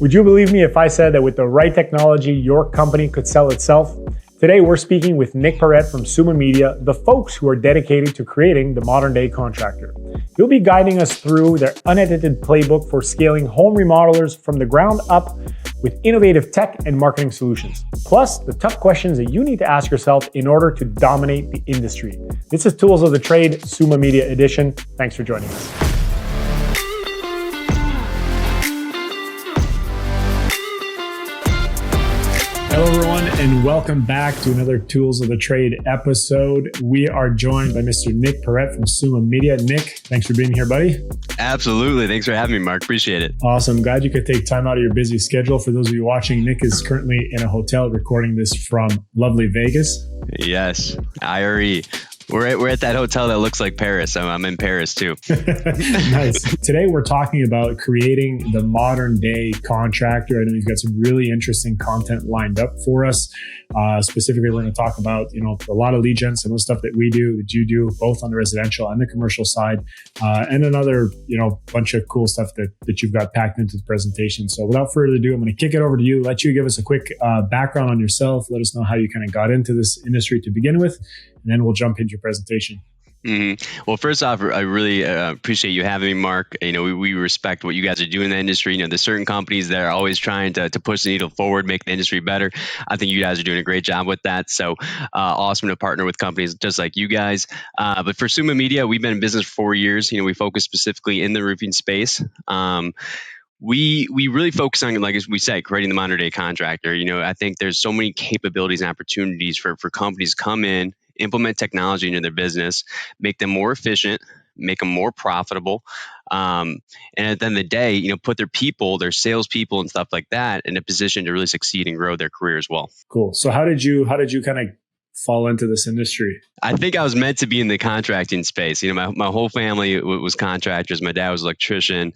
Would you believe me if I said that with the right technology, your company could sell itself? Today, we're speaking with Nick Peret from Summa Media, the folks who are dedicated to creating the modern-day contractor. He'll be guiding us through their unedited playbook for scaling home remodelers from the ground up with innovative tech and marketing solutions, plus the tough questions that you need to ask yourself in order to dominate the industry. This is Tools of the Trade, Summa Media Edition. Thanks for joining us. Hello, everyone, and welcome back to another Tools of the Trade episode. We are joined by Mr. Nick Peret from Summa Media. Nick, thanks for being here, buddy. Absolutely. Thanks for having me, Mark. Appreciate it. Awesome. Glad you could take time out of your busy schedule. For those of you watching, Nick is currently in a hotel recording this from lovely Vegas. Yes, IRE. We're at that hotel that looks like Paris. So I'm in Paris too. Nice. Today we're talking about creating the modern day contractor. I know you've got some really interesting content lined up for us. Specifically, we're going to talk about, a lot of lead gen, some of the stuff that we do, that you do, both on the residential and the commercial side, and another, bunch of cool stuff that you've got packed into the presentation. So without further ado, I'm going to kick it over to you, let you give us a quick background on yourself. Let us know how you kind of got into this industry to begin with, and then we'll jump into your presentation. Mm-hmm. Well, first off, I really appreciate you having me, Mark. We respect what you guys are doing in the industry. There's certain companies that are always trying to push the needle forward, make the industry better. I think you guys are doing a great job with that. So awesome to partner with companies just like you guys. But for Summa Media, we've been in business for 4 years. We focus specifically in the roofing space. We really focus on, like we said, creating the modern day contractor. I think there's so many capabilities and opportunities for companies to come in, implement technology into their business, make them more efficient, make them more profitable, and at the end of the day, put their people, their salespeople and stuff like that in a position to really succeed and grow their career as well. Cool. So how did you kind of fall into this industry? I think I was meant to be in the contracting space. My whole family was contractors. My dad was an electrician.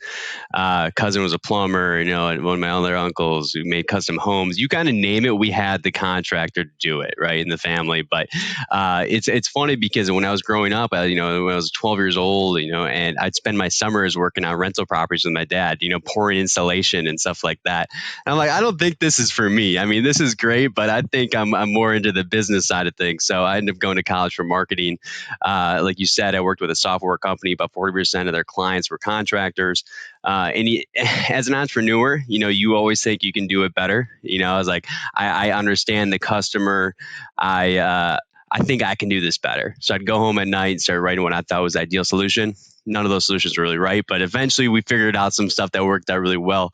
Cousin was a plumber. And one of my other uncles who made custom homes. You kind of name it, we had the contractor to do it, right, in the family. But it's funny because when I was growing up, when I was 12 years old, and I'd spend my summers working on rental properties with my dad, pouring insulation and stuff like that. And I'm like, I don't think this is for me. I mean, this is great, but I think I'm more into the business side of things. So I ended up going to college for marketing. Like you said, I worked with a software company. About 40% of their clients were contractors. As an entrepreneur, you always think you can do it better. I was like, I understand the customer. I think I can do this better. So I'd go home at night and start writing what I thought was the ideal solution. None of those solutions were really right, but eventually we figured out some stuff that worked out really well.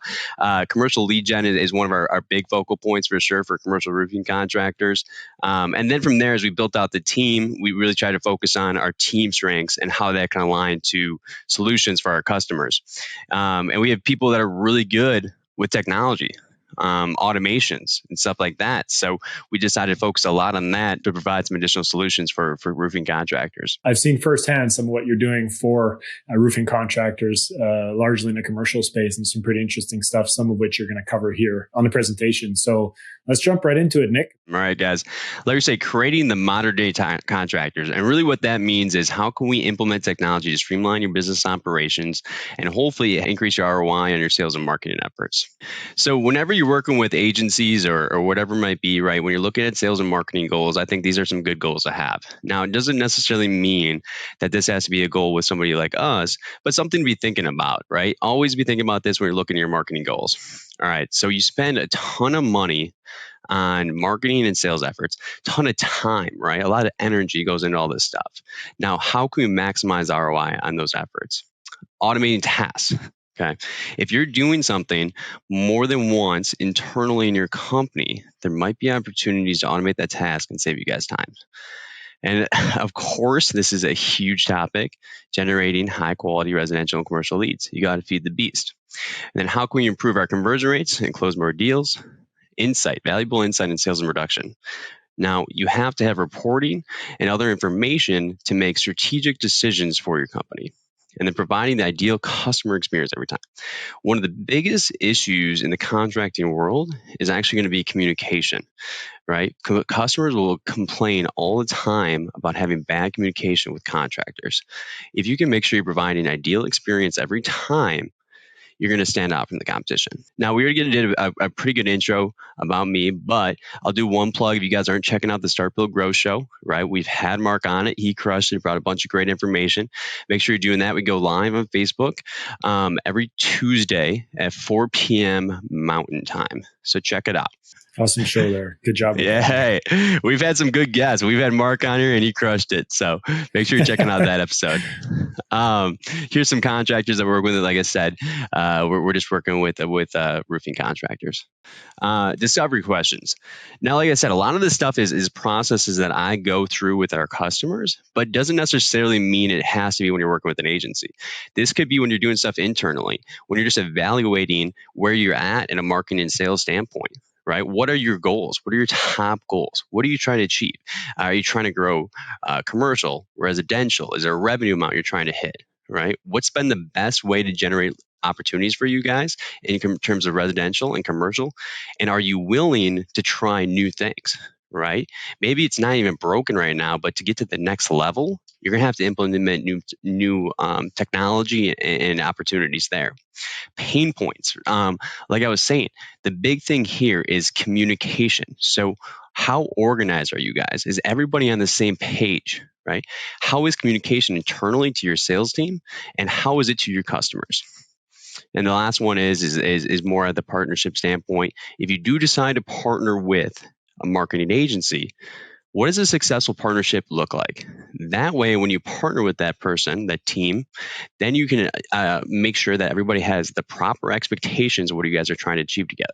Commercial lead gen is one of our big focal points for sure for commercial roofing contractors. And then from there, as we built out the team, we really tried to focus on our team strengths and how that can align to solutions for our customers. And we have people that are really good with technology, automations and stuff like that. So we decided to focus a lot on that to provide some additional solutions for roofing contractors. I've seen firsthand some of what you're doing for roofing contractors, largely in the commercial space, and some pretty interesting stuff, some of which you're going to cover here on the presentation. So let's jump right into it, Nick. All right, guys. Like we say, creating the modern day contractors. And really what that means is how can we implement technology to streamline your business operations and hopefully increase your ROI on your sales and marketing efforts. So whenever you're working with agencies or whatever it might be, right, when you're looking at sales and marketing goals, I think these are some good goals to have. Now, it doesn't necessarily mean that this has to be a goal with somebody like us, but something to be thinking about, right? Always be thinking about this when you're looking at your marketing goals. All right, so you spend a ton of money on marketing and sales efforts, ton of time, right? A lot of energy goes into all this stuff. Now, how can we maximize ROI on those efforts? Automating tasks. Okay. If you're doing something more than once internally in your company, there might be opportunities to automate that task and save you guys time. And of course, this is a huge topic, generating high quality residential and commercial leads. You got to feed the beast. And then how can we improve our conversion rates and close more deals? Valuable insight in sales and production. Now, you have to have reporting and other information to make strategic decisions for your company. And then providing the ideal customer experience every time. One of the biggest issues in the contracting world is actually going to be communication, right? Customers will complain all the time about having bad communication with contractors. If you can make sure you're providing an ideal experience every time, you're going to stand out from the competition. Now, we already did a pretty good intro about me, but I'll do one plug. If you guys aren't checking out the Start Build Grow show, right? We've had Mark on it. He crushed it, brought a bunch of great information. Make sure you're doing that. We go live on Facebook every Tuesday at 4 p.m. Mountain Time. So check it out. Awesome show there. Good job with Yeah, that. hey, we've had some good guests. We've had Mark on here and he crushed it. So make sure you're checking out that episode. Here's some contractors that we work with. Like I said, we're just working with roofing contractors. Discovery questions. Now, like I said, a lot of this stuff is processes that I go through with our customers, but doesn't necessarily mean it has to be when you're working with an agency. This could be when you're doing stuff internally, when you're just evaluating where you're at in a marketing and sales standpoint. Right? What are your goals? What are your top goals? What are you trying to achieve? Are you trying to grow commercial, residential? Is there a revenue amount you're trying to hit? Right? What's been the best way to generate opportunities for you guys in terms of residential and commercial? And are you willing to try new things? Right? Maybe it's not even broken right now, but to get to the next level, you're going to have to implement new technology and opportunities there. Pain points. Like I was saying, the big thing here is communication. So how organized are you guys? Is everybody on the same page, right? How is communication internally to your sales team, and how is it to your customers? And the last one is more at the partnership standpoint. If you do decide to partner with a marketing agency, what does a successful partnership look like? That way, when you partner with that person, that team, then you can make sure that everybody has the proper expectations of what you guys are trying to achieve together.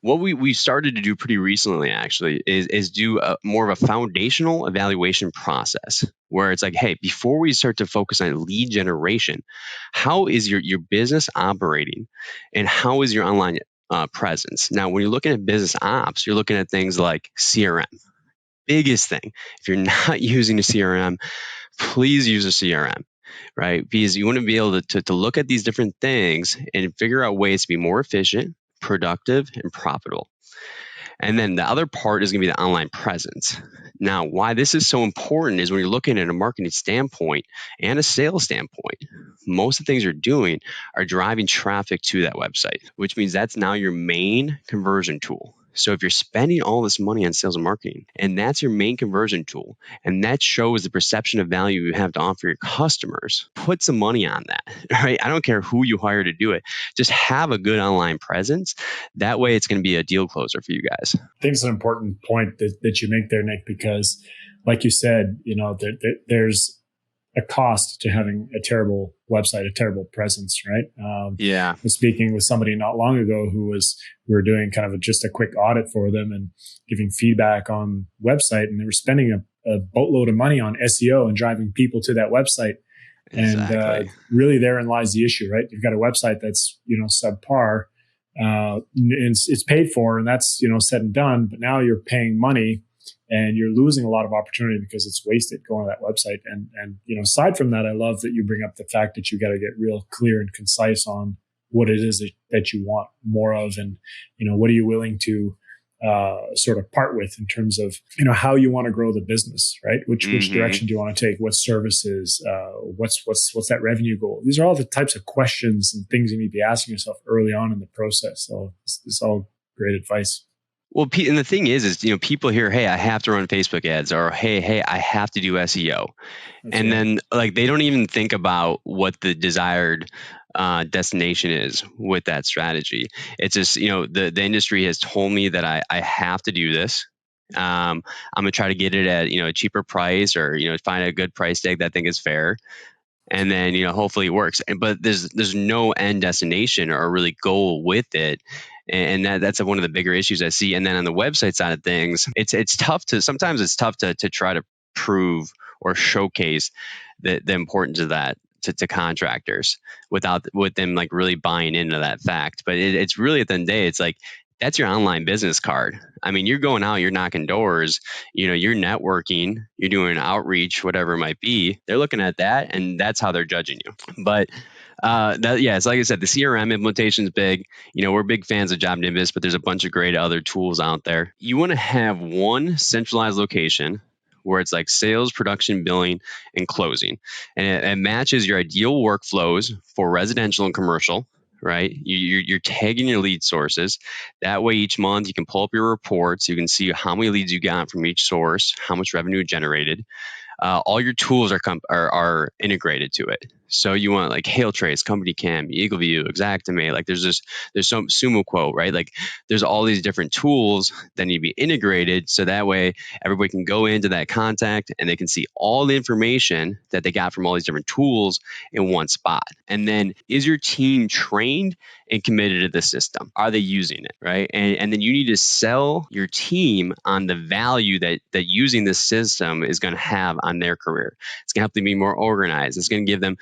What we started to do pretty recently, actually, is do more of a foundational evaluation process where it's like, hey, before we start to focus on lead generation, how is your business operating, and how is your online presence? Now, when you're looking at business ops, you're looking at things like CRM. Biggest thing, if you're not using a CRM, please use a CRM, right? Because you want to be able to look at these different things and figure out ways to be more efficient, productive, and profitable. And then the other part is going to be the online presence. Now, why this is so important is when you're looking at a marketing standpoint and a sales standpoint, most of the things you're doing are driving traffic to that website, which means that's now your main conversion tool. So if you're spending all this money on sales and marketing, and that's your main conversion tool, and that shows the perception of value you have to offer your customers, put some money on that, right? I don't care who you hire to do it. Just have a good online presence. That way it's going to be a deal closer for you guys. I think it's an important point that you make there, Nick, because like you said, there's a cost to having a terrible website, a terrible presence, right? Yeah. I was speaking with somebody not long ago we were doing kind of just a quick audit for them and giving feedback on website, and they were spending a boatload of money on SEO and driving people to that website. Exactly. And really therein lies the issue, right? You've got a website that's, subpar, and it's paid for, and that's, said and done, but now you're paying money and you're losing a lot of opportunity because it's wasted going to that website. And aside from that, I love that you bring up the fact that you got to get real clear and concise on what it is that you want more of, and what are you willing to sort of part with in terms of how you want to grow the business, right? Which direction do you want to take? What services? What's that revenue goal? These are all the types of questions and things you need to be asking yourself early on in the process. So it's all great advice. Well, and the thing is people hear, hey, I have to run Facebook ads, or hey, I have to do SEO. Then they don't even think about what the desired destination is with that strategy. It's just, the industry has told me that I have to do this. I'm going to try to get it at, a cheaper price, or, find a good price tag that I think is fair. And then, hopefully it works. But there's no end destination or really goal with it. And that's one of the bigger issues I see. And then on the website side of things, it's tough to try to prove or showcase the importance of that to contractors with them really buying into that fact. But it's really, at the end of the day, it's like, that's your online business card. I mean, you're going out, you're knocking doors, you're networking, you're doing outreach, whatever it might be. They're looking at that, and that's how they're judging you. But it's like I said, the CRM implementation is big. We're big fans of Job Nimbus, but there's a bunch of great other tools out there. You want to have one centralized location where it's like sales, production, billing, and closing. And it matches your ideal workflows for residential and commercial, right? You're tagging your lead sources. That way, each month you can pull up your reports. You can see how many leads you got from each source, how much revenue generated. All your tools are integrated to it. So you want like Hail Trace, Company Cam, EagleView, Xactimate. Like there's some Sumo Quote, right? Like there's all these different tools that need to be integrated. So that way everybody can go into that contact and they can see all the information that they got from all these different tools in one spot. And then is your team trained and committed to the system? Are they using it, right? And then you need to sell your team on the value that using this system is going to have on their career. It's going to help them be more organized. It's going to give them,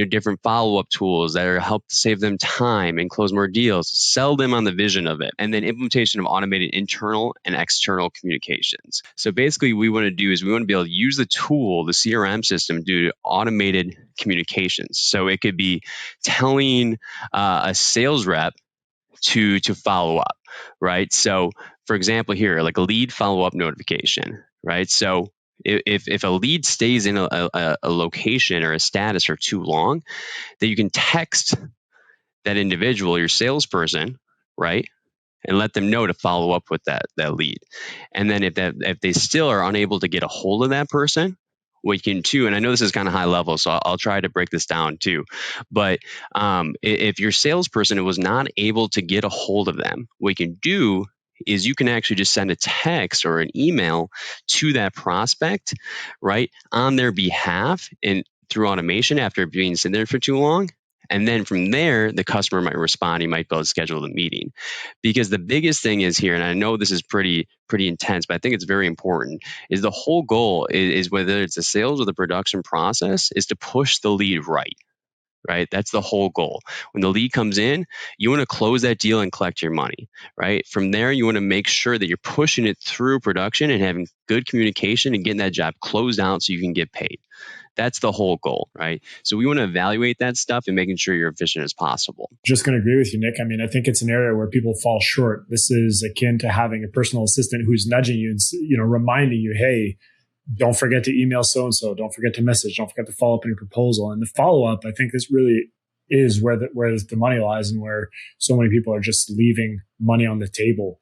different follow-up tools that are help to save them time and close more deals. Sell them on the vision of it. And then implementation of automated internal and external communications. So basically we want to do is we want to be able to use the tool, the CRM system, to do automated communications. So it could be telling a sales rep to follow up, right? So for example here, like a lead follow-up notification, right? So if a lead stays in a location or a status for too long, that you can text that individual, your salesperson, right? And let them know to follow up with that lead. And then if they still are unable to get a hold of that person, what you can too, and I know this is kind of high level, so I'll try to break this down too. But if your salesperson was not able to get a hold of them, what you can do is you can actually just send a text or an email to that prospect, right, on their behalf and through automation after being sitting there for too long. And then from there, the customer might respond. You might be able to schedule the meeting. Because the biggest thing is here, and I know this is pretty intense, but I think it's very important, is the whole goal is whether it's the sales or the production process, is to push the lead right? That's the whole goal. When the lead comes in, you want to close that deal and collect your money, right? From there, you want to make sure that you're pushing it through production and having good communication and getting that job closed out so you can get paid. That's the whole goal, right? So we want to evaluate that stuff and making sure you're efficient as possible. Just going to agree with you, Nick. I mean, I think it's an area where people fall short. This is akin to having a personal assistant who's nudging you and, reminding you, hey, don't forget to email so-and-so. Don't forget to message. Don't forget to follow up on your proposal. And the follow-up, I think this really is where the money lies and where so many people are just leaving money on the table.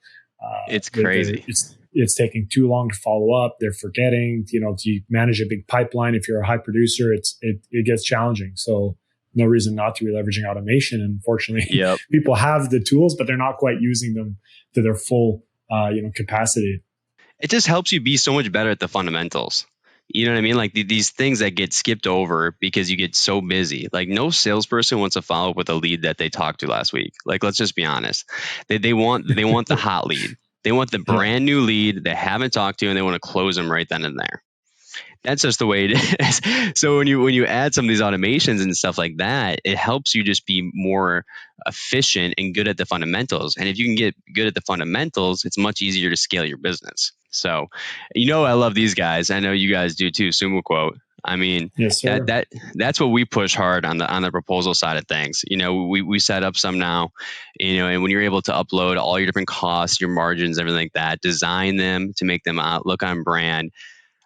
It's crazy. It's taking too long to follow up. They're forgetting, to manage a big pipeline. If you're a high producer, it gets challenging. So no reason not to be leveraging automation. And unfortunately, yep. People have the tools, but they're not quite using them to their full, capacity. It just helps you be so much better at the fundamentals. You know what I mean? Like these things that get skipped over because you get so busy. Like no salesperson wants to follow up with a lead that they talked to last week. Like let's just be honest. They want the hot lead. They want the brand new lead they haven't talked to, and they want to close them right then and there. That's just the way it is. So when you add some of these automations and stuff like that, it helps you just be more efficient and good at the fundamentals. And if you can get good at the fundamentals, it's much easier to scale your business. So, I love these guys. I know you guys do too. Sumo Quote. I mean, yes, sir. That's what we push hard on the proposal side of things. We set up some now, and when you're able to upload all your different costs, your margins, everything like that, design them to make them look on brand.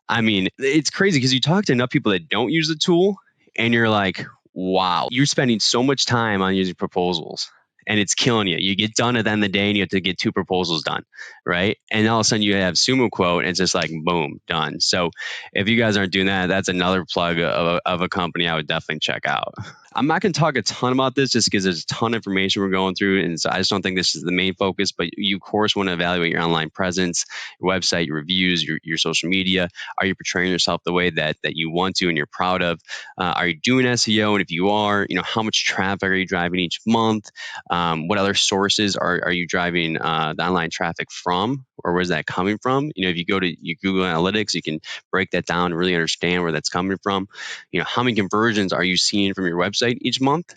I mean, it's crazy because you talk to enough people that don't use the tool and you're like, wow, you're spending so much time on using proposals and it's killing you. You get done at the end of the day and you have to get 2 proposals done, right? And all of a sudden you have Sumo Quote and it's just like, boom, done. So if you guys aren't doing that, that's another plug of a company I would definitely check out. I'm not going to talk a ton about this just because there's a ton of information we're going through. And so I just don't think this is the main focus, but you of course want to evaluate your online presence, your website, your reviews, your social media. Are you portraying yourself the way that you want to and you're proud of? Are you doing SEO? And if you are, how much traffic are you driving each month? What other sources are you driving the online traffic from? Or where's that coming from? If you go to your Google Analytics, you can break that down and really understand where that's coming from. How many conversions are you seeing from your website each month?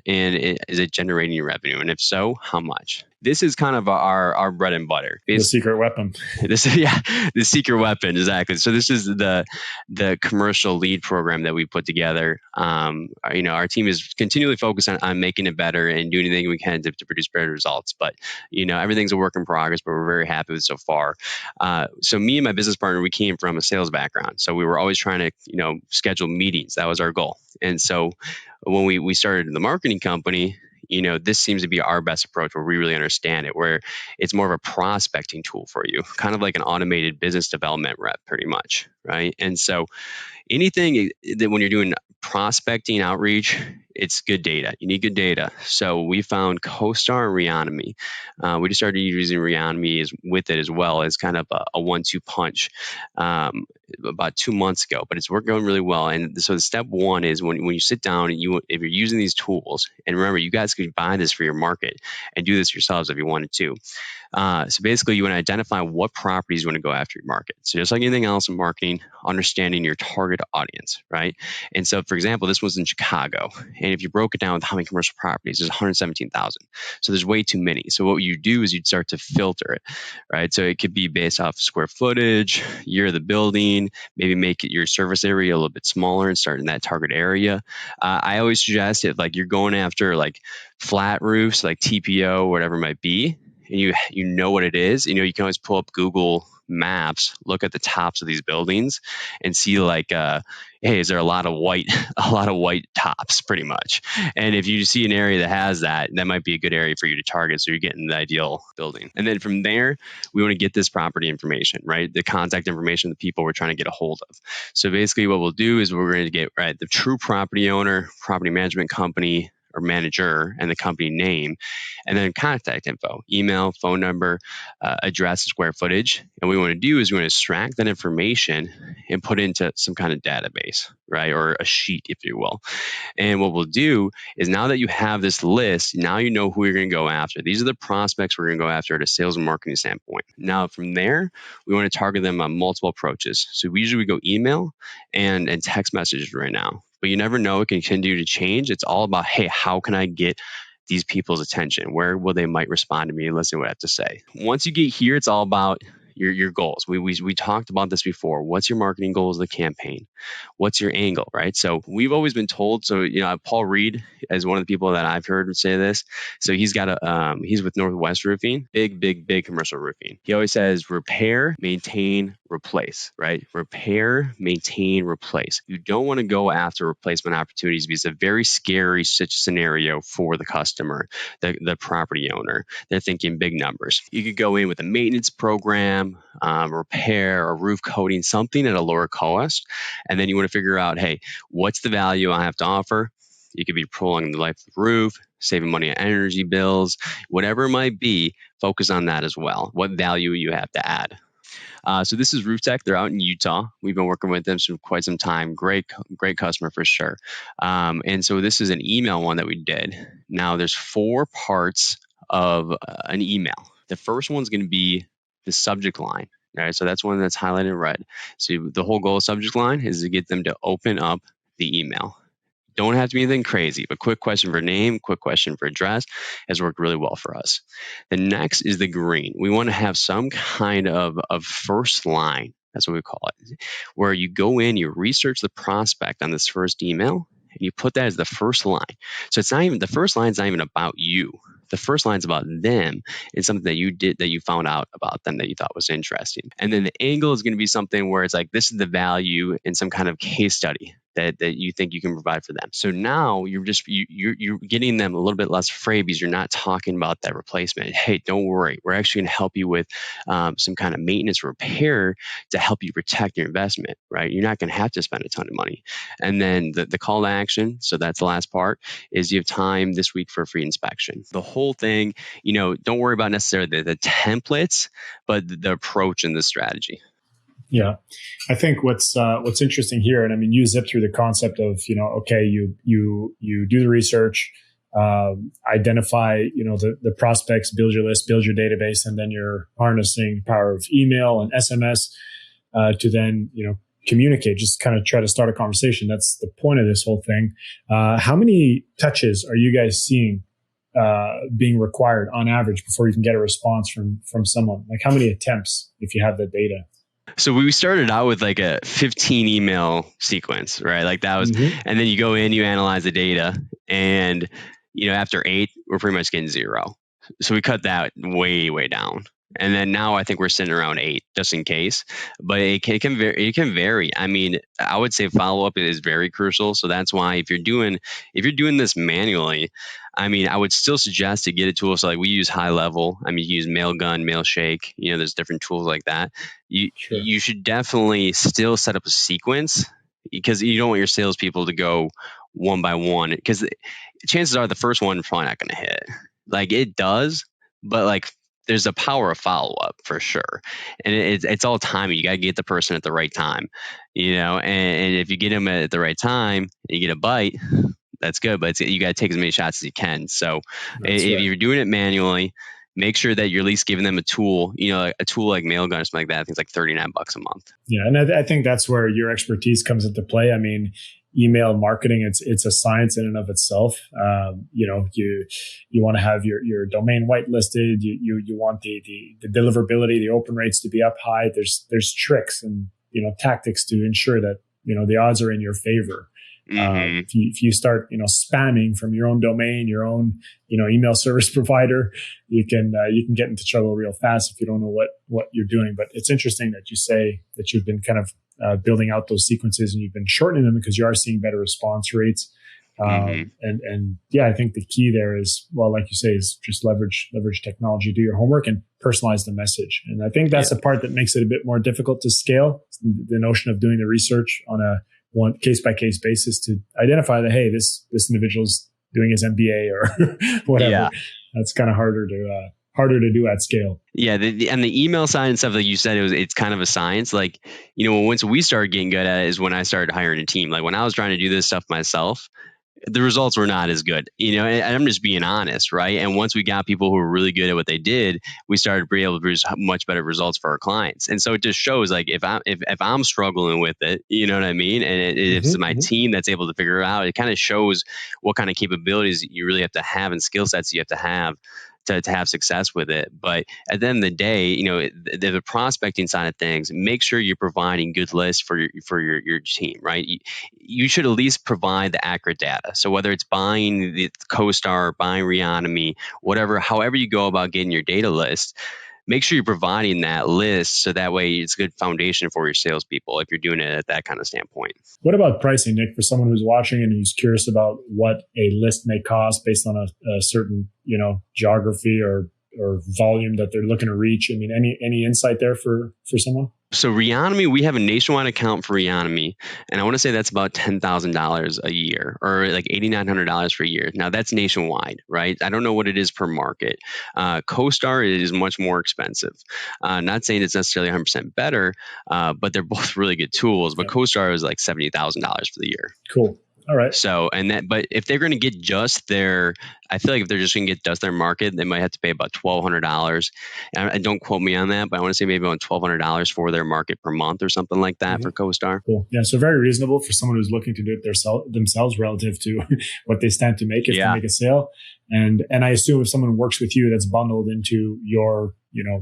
And is it generating your revenue? And if so, how much? This is kind of our bread and butter. The secret weapon. The secret weapon, exactly. So this is the commercial lead program that we put together. Our team is continually focused on making it better and doing anything we can to produce better results. But everything's a work in progress, but we're very happy with it so far. So me and my business partner, we came from a sales background, so we were always trying to schedule meetings. That was our goal. And so when we started the marketing company, this seems to be our best approach where we really understand it, where it's more of a prospecting tool for you, kind of like an automated business development rep, pretty much, right? And so anything that when you're doing prospecting outreach, it's good data. You need good data. So we found CoStar and Reonomy. We just started using Reonomy with it as well as kind of a 1-2 punch about 2 months ago, but it's going really well. And so the step one is when you sit down and if you're using these tools, and remember, you guys could buy this for your market and do this yourselves if you wanted to. So basically, you want to identify what properties you want to go after your market. So just like anything else in marketing, understanding your target audience, right? And so, for example, this was in Chicago, and if you broke it down with how many commercial properties, there's 117,000. So there's way too many. So what you do is you'd start to filter it, right? So it could be based off square footage, year of the building, maybe make it your service area a little bit smaller and start in that target area. I always suggest if like you're going after like flat roofs, like TPO, whatever it might be, and you know what it is, you can always pull up Google Maps, look at the tops of these buildings, and see like, hey, is there a lot of white tops, pretty much. And if you see an area that has that might be a good area for you to target. So you're getting the ideal building. And then from there, we want to get this property information, right? The contact information of the people we're trying to get a hold of. So basically, what we'll do is we're going to get the true property owner, property management company, or manager, and the company name, and then contact info, email, phone number, address, square footage. And what we want to do is we want to extract that information and put it into some kind of database, right? Or a sheet, if you will. And what we'll do is now that you have this list, now you know who you're going to go after. These are the prospects we're going to go after at a sales and marketing standpoint. Now, from there, we want to target them on multiple approaches. So we usually go email and text messages right now. But you never know, it can continue to change. It's all about, hey, how can I get these people's attention? Where will they might respond to me and listen to what I have to say? Once you get here, it's all about your goals. We talked about this before. What's your marketing goals of the campaign? What's your angle, right? So we've always been told, so Paul Reed is one of the people that I've heard say this. So he's got he's with Northwest Roofing, big commercial roofing. He always says repair, maintain, replace, right? Repair, maintain, replace. You don't want to go after replacement opportunities because it's a very scary scenario for the customer, the property owner. They're thinking big numbers. You could go in with a maintenance program, repair, or roof coating, something at a lower cost. And then you want to figure out, hey, what's the value I have to offer? You could be prolonging the life of the roof, saving money on energy bills, whatever it might be, focus on that as well. What value you have to add. So this is Roof Tech. They're out in Utah. We've been working with them for quite some time. Great customer for sure. And so this is an email one that we did. Now there's 4 parts of an email. The first one's going to be the subject line. All right, so that's one that's highlighted in red. So the whole goal of subject line is to get them to open up the email. Don't have to be anything crazy, but quick question for name, quick question for address has worked really well for us. The next is the green. We want to have some kind of first line. That's what we call it, where you go in, you research the prospect on this first email, and you put that as the first line. So it's not even, the first line is not even about you. The first line's about them. It's something that you did, that you found out about them that you thought was interesting. And then the angle is going to be something where it's like, this is the value in some kind of case study that you think you can provide for them. So now you're getting them a little bit less afraid because you're not talking about that replacement. Hey, don't worry. We're actually going to help you with some kind of maintenance repair to help you protect your investment, right? You're not going to have to spend a ton of money. And then the call to action, so that's the last part, is you have time this week for a free inspection. The whole thing, don't worry about necessarily the templates, but the approach and the strategy. Yeah, I think what's interesting here, and I mean, you zip through the concept of okay, you do the research, identify the prospects, build your list, build your database, and then you're harnessing the power of email and SMS to then communicate, just kind of try to start a conversation. That's the point of this whole thing. How many touches are you guys seeing being required on average before you can get a response from someone? Like how many attempts, if you have the data? So we started out with like a 15 email sequence, right? Like that was, and then you go in, you analyze the data, and after 8, we're pretty much getting 0. So we cut that way down. And then now I think we're sitting around 8, just in case. But it can vary. I mean, I would say follow up is very crucial. So that's why if you're doing this manually, I mean, I would still suggest to get a tool. So like we use High Level. I mean, you use Mailgun, Mailshake. You know, there's different tools like that. Sure. You should definitely still set up a sequence, because you don't want your salespeople to go one by one, because chances are the first one probably not going to hit. Like it does, but like there's a power of follow up for sure, and it's all timing. You got to get the person at the right time, you know. And if you get them at the right time, you get a bite. That's good, but you got to take as many shots as you can. So That's if right. you're doing it manually, make sure that you're at least giving them a tool. You know, a tool like Mailgun or something like that. I think it's like $39 a month. Yeah, and I think that's where your expertise comes into play. I mean, email marketing, it's a science in and of itself. You know, you want to have your domain whitelisted. You want the deliverability, the open rates to be up high. There's tricks and tactics to ensure that the odds are in your favor. Mm-hmm. If you start spamming from your own domain, your own email service provider, you can get into trouble real fast if you don't know what you're doing. But it's interesting that you say that you've been kind of building out those sequences and you've been shortening them because you are seeing better response rates. And yeah, I think the key there is, well, like you say, is just leverage technology, do your homework, and personalize the message. And I think that's the part that makes it a bit more difficult to scale. The notion of doing the research on a one case by case basis to identify that, hey, this individual's doing his MBA or whatever. Yeah. That's kind of harder to do at scale. Yeah, and the email side and stuff, like you said, it's kind of a science. Like, once we started getting good at it is when I started hiring a team. Like when I was trying to do this stuff myself, the results were not as good, and I'm just being honest, right? And once we got people who were really good at what they did, we started to be able to produce much better results for our clients. And so it just shows, like, if I'm struggling with it, you know what I mean? And if it's my team that's able to figure it out, it kind of shows what kind of capabilities you really have to have and skill sets you have to have to have success with it. But at the end of the day, the prospecting side of things, make sure you're providing good lists for your team, right? You should at least provide the accurate data. So whether it's buying the CoStar, buying Reonomy, whatever, however you go about getting your data list, make sure you're providing that list so that way it's a good foundation for your salespeople if you're doing it at that kind of standpoint. What about pricing, Nick, for someone who's watching and who's curious about what a list may cost based on a certain, geography or volume that they're looking to reach? I mean, any insight there for someone? So Reonomy, we have a nationwide account for Reonomy, and I want to say that's about $10,000 a year, or like $8,900 for a year. Now that's nationwide, right? I don't know what it is per market. CoStar is much more expensive. Not saying it's necessarily 100% better, but they're both really good tools. But CoStar is like $70,000 for the year. Cool. All right. So, but if they're going to get just I feel like if they're just going to get just their market, they might have to pay about $1,200. And don't quote me on that, but I want to say maybe about $1,200 for their market per month or something like that for CoStar. Cool. Yeah. So very reasonable for someone who's looking to do it themselves relative to what they stand to make if they make a sale. And I assume if someone works with you, that's bundled into your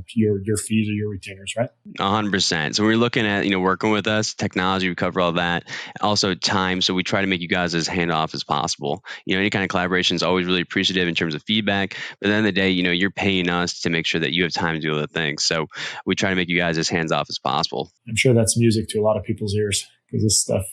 fees or your retainers, right? 100%. So we're looking at, working with us, technology, we cover all that. Also time. So we try to make you guys as hands-off as possible. Any kind of collaboration is always really appreciative in terms of feedback. But at the end of the day, you're paying us to make sure that you have time to do other things. So we try to make you guys as hands-off as possible. I'm sure that's music to a lot of people's ears because this stuff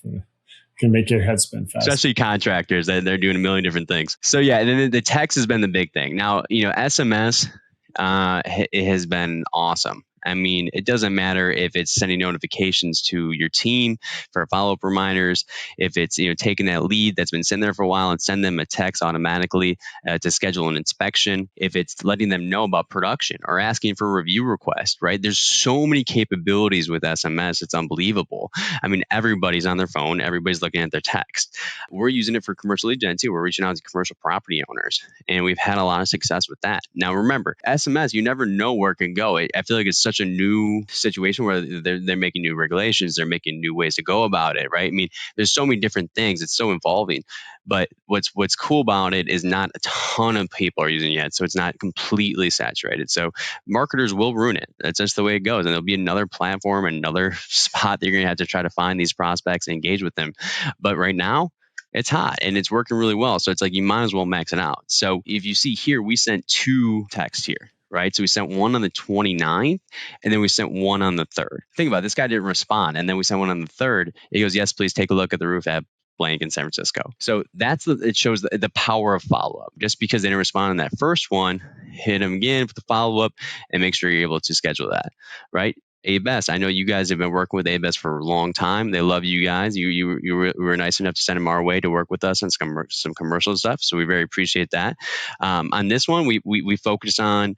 can make your head spin fast. Especially contractors, they're doing a million different things. So yeah, and then the text has been the big thing. Now, SMS, it has been awesome. I mean, it doesn't matter if it's sending notifications to your team for follow-up reminders, if it's taking that lead that's been sitting there for a while and send them a text automatically to schedule an inspection, if it's letting them know about production or asking for a review request, right? There's so many capabilities with SMS. It's unbelievable. I mean, everybody's on their phone. Everybody's looking at their text. We're using it for commercial agency. We're reaching out to commercial property owners, and we've had a lot of success with that. Now, remember, SMS, you never know where it can go. I feel like it's such a new situation where they're making new regulations, they're making new ways to go about it, right? I mean, there's so many different things. It's so evolving. But what's cool about it is not a ton of people are using it yet, so it's not completely saturated. So marketers will ruin it. That's just the way it goes, and there'll be another platform, another spot that you're gonna have to try to find these prospects and engage with them. But right now, it's hot and it's working really well. So it's like you might as well max it out. So if you see here, we sent 2 texts here. right? So we sent one on the 29th, and then we sent one on the 3rd. Think about it, this guy didn't respond, and then we sent one on the 3rd. He goes, yes, please take a look at the roof at blank in San Francisco. So it shows the power of follow-up. Just because they didn't respond on that first one, hit them again for the follow-up and make sure you're able to schedule that, right? A-Best. I know you guys have been working with A-Best for a long time. They love you guys. You were nice enough to send them our way to work with us on some commercial stuff. So we very appreciate that. On this one, we focused on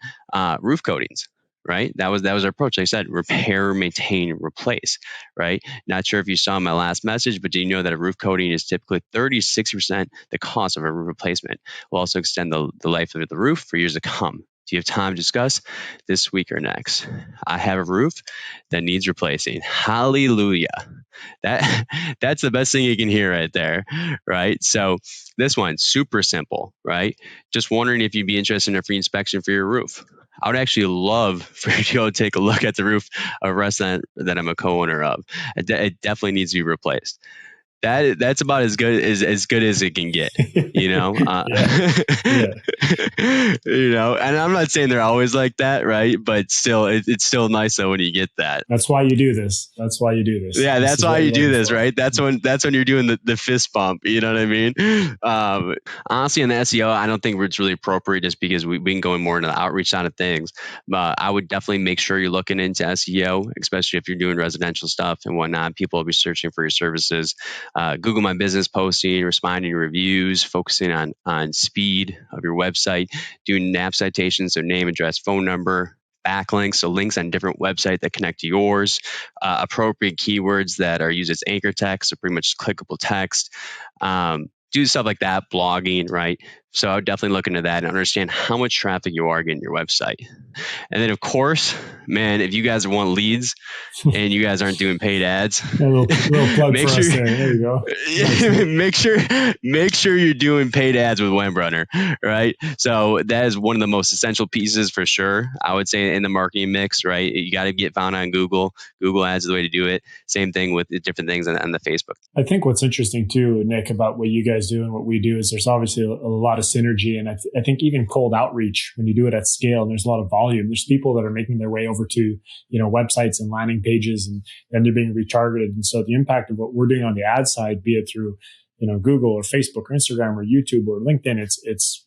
roof coatings. Right, that was our approach. Like I said, repair, maintain, replace. Right. Not sure if you saw my last message, but do you know that a roof coating is typically 36% the cost of a roof replacement? Will also extend the life of the roof for years to come. Do you have time to discuss this week or next? I have a roof that needs replacing. Hallelujah. That's the best thing you can hear right there, right? So this one, super simple, right? Just wondering if you'd be interested in a free inspection for your roof. I would actually love for you to go take a look at the roof of a restaurant that I'm a co-owner of. It definitely needs to be replaced. That's about as good as it can get, you know. Yeah. You know, and I'm not saying they're always like that, right? But still, it's still nice though when you get that. That's why you do this. Yeah, that's why you do this, right? That's when you're doing the fist bump. You know what I mean? Honestly, on the SEO, I don't think it's really appropriate just because we've been going more into the outreach side of things. But I would definitely make sure you're looking into SEO, especially if you're doing residential stuff and whatnot. People will be searching for your services. Google My Business posting, responding to reviews, focusing on speed of your website, doing NAV citations, so name, address, phone number, backlinks, so links on different websites that connect to yours, appropriate keywords that are used as anchor text, so pretty much clickable text. Do stuff like that, blogging, right? So I would definitely look into that and understand how much traffic you are getting your website. And then, of course, man, if you guys want leads and you guys aren't doing paid ads, a little plug for us there. There you go. Make sure you're doing paid ads with Webrunner, right? So that is one of the most essential pieces for sure. I would say in the marketing mix, right? You got to get found on Google. Google Ads is the way to do it. Same thing with the different things on the Facebook. I think what's interesting too, Nick, about what you guys do and what we do is there's obviously a lot of synergy. And I think even cold outreach, when you do it at scale and there's a lot of volume, there's people that are making their way over to, websites and landing pages, and then they're being retargeted. And so the impact of what we're doing on the ad side, be it through, Google or Facebook or Instagram or YouTube or LinkedIn, it's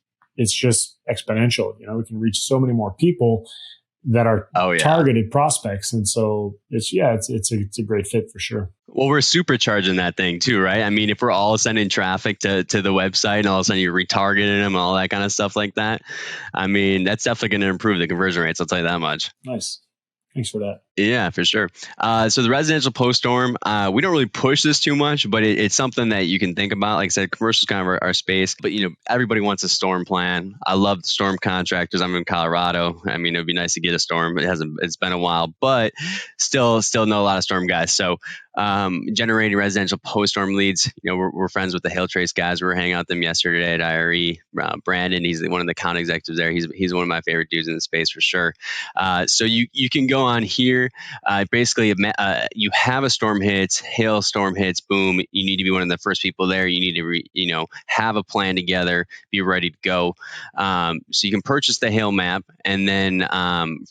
just exponential. We can reach so many more people that are targeted prospects. And so it's a great fit for sure. Well, we're supercharging that thing too, right? I mean, if we're all sending traffic to the website and all of a sudden you're retargeting them and all that kind of stuff like that, I mean, that's definitely going to improve the conversion rates. I'll tell you that much. Nice. Thanks for that. Yeah, for sure. So the residential post-storm, we don't really push this too much, but it's something that you can think about. Like I said, commercial is kind of our space, but everybody wants a storm plan. I love the storm contractors. I'm in Colorado. I mean, it would be nice to get a storm. It's been a while, but still know a lot of storm guys. So generating residential post-storm leads, we're friends with the Hail Trace guys. We were hanging out with them yesterday at IRE. Brandon, he's one of the account executives there. He's one of my favorite dudes in the space for sure. So you can go on here. Basically, you have a storm hits, hail storm hits, boom. You need to be one of the first people there. You need to, have a plan together, be ready to go. So you can purchase the hail map, and then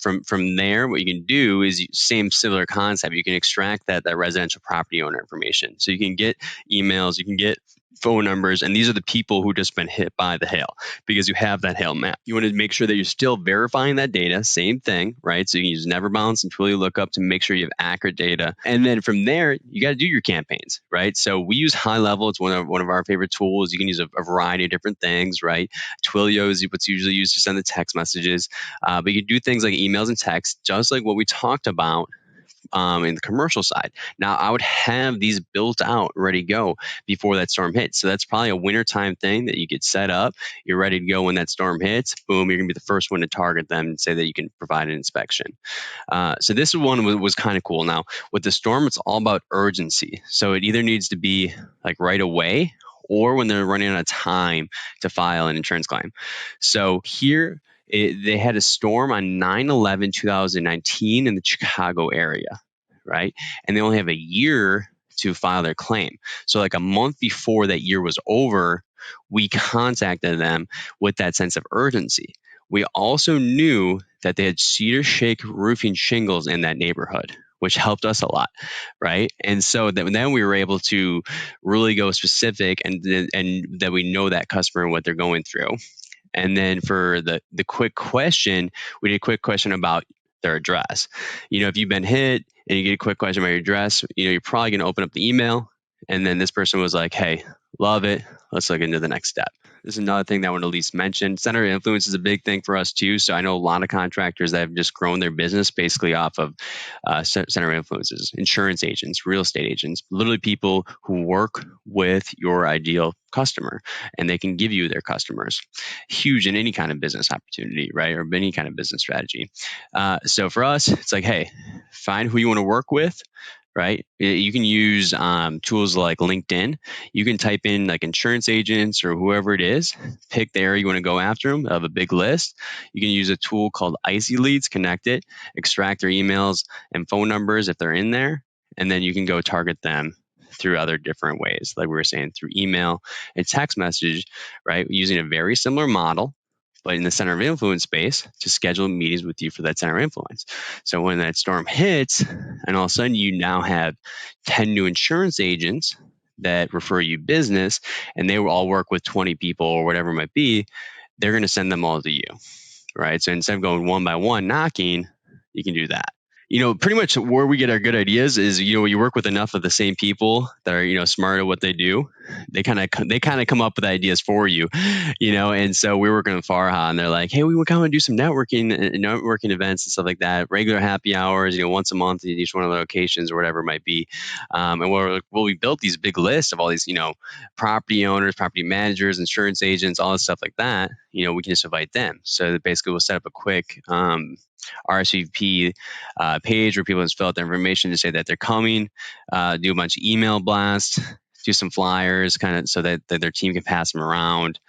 from there, what you can do is similar concept. You can extract that residential property owner information. So you can get emails, you can get phone numbers, and these are the people who just been hit by the hail because you have that hail map. You want to make sure that you're still verifying that data, same thing, right? So you can use Never Bounce and Twilio Lookup to make sure you have accurate data. And then from there, you got to do your campaigns, right? So we use High Level. It's one of our favorite tools. You can use a variety of different things, right? Twilio is what's usually used to send the text messages, but you can do things like emails and text, just like what we talked about in the commercial side. Now, I would have these built out, ready to go before that storm hits. So that's probably a wintertime thing that you get set up. You're ready to go when that storm hits. Boom, you're going to be the first one to target them and say that you can provide an inspection. So this one was kind of cool. Now, with the storm, it's all about urgency. So it either needs to be like right away or when they're running out of time to file an insurance claim. So here, they had a storm on 9/11/2019 in the Chicago area, right? And they only have a year to file their claim. So like a month before that year was over, we contacted them with that sense of urgency. We also knew that they had cedar shake roofing shingles in that neighborhood, which helped us a lot, right? And so then we were able to really go specific and that we know that customer and what they're going through. And then for the quick question, we did a quick question about their address. If you've been hit and you get a quick question about your address, you're probably going to open up the email. And then this person was like, hey, love it. Let's look into the next step. This is another thing that I want to at least mention. Center of influence is a big thing for us too. So I know a lot of contractors that have just grown their business basically off of center of influences, insurance agents, real estate agents, literally people who work with your ideal customer and they can give you their customers. Huge in any kind of business opportunity, right? Or any kind of business strategy. So for us, it's like, hey, find who you want to work with. Right? You can use tools like LinkedIn. You can type in like insurance agents or whoever it is, pick the area you want to go after them of a big list. You can use a tool called Icy Leads, connect it, extract their emails and phone numbers if they're in there, and then you can go target them through other different ways, like we were saying, through email and text message, right? Using a very similar model, but in the center of influence space to schedule meetings with you for that center of influence. So when that storm hits and all of a sudden you now have 10 new insurance agents that refer you business and they will all work with 20 people or whatever it might be, they're going to send them all to you, right? So instead of going one by one knocking, you can do that. Pretty much where we get our good ideas is, you work with enough of the same people that are, smart at what they do. They kind of come up with ideas for you, and so we were working with Farha and they're like, hey, we would kind of do some networking events and stuff like that, regular happy hours, once a month at each one of the locations or whatever it might be. And we built these big lists of all these, property owners, property managers, insurance agents, all this stuff like that. We can just invite them. So basically we'll set up a quick, RSVP page where people just fill out their information to say that they're coming, do a bunch of email blasts, do some flyers kind of so that their team can pass them around,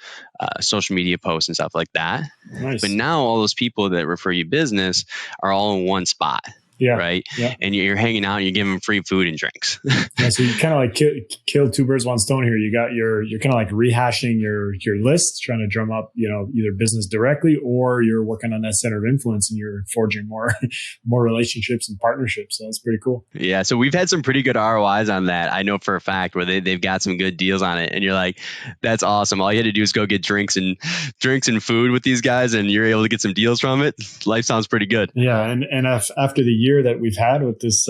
social media posts and stuff like that. Nice. But now all those people that refer you business are all in one spot. Yeah. Right. Yeah. And you're hanging out and you're giving them free food and drinks. Yeah, so you kind of like kill two birds, one stone here. You're kind of like rehashing your list, trying to drum up, either business directly or you're working on that center of influence and you're forging more relationships and partnerships. So that's pretty cool. Yeah. So we've had some pretty good ROIs on that. I know for a fact where they've got some good deals on it. And you're like, that's awesome. All you had to do is go get drinks and food with these guys and you're able to get some deals from it. Life sounds pretty good. Yeah. And after the year that we've had with this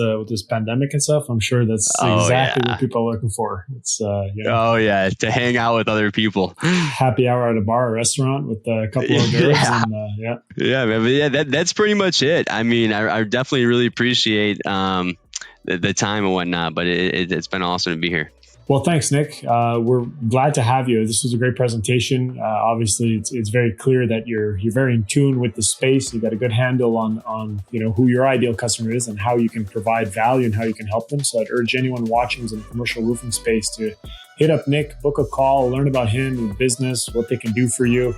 pandemic and stuff, I'm sure that's exactly what people are looking for. It's oh yeah, to hang out with other people. Happy hour at a bar or restaurant with a couple of hors d'oeuvres. Yeah, man. But yeah, that's pretty much it. I mean, I definitely really appreciate the time and whatnot, but it's been awesome to be here. Well, thanks, Nick. We're glad to have you. This was a great presentation. Obviously, it's very clear that you're very in tune with the space. You've got a good handle on who your ideal customer is and how you can provide value and how you can help them. So I'd urge anyone watching who's in the commercial roofing space to hit up Nick, book a call, learn about him, his business, what they can do for you.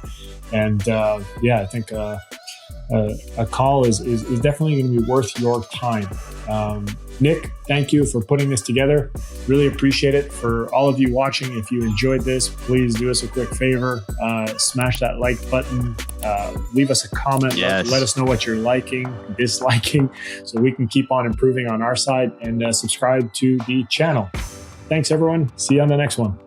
And I think a call is definitely going to be worth your time. Nick, thank you for putting this together. Really appreciate it. For all of you watching, if you enjoyed this, please do us a quick favor. Smash that like button. Leave us a comment. Yes. Let us know what you're liking, disliking, so we can keep on improving on our side, and subscribe to the channel. Thanks, everyone. See you on the next one.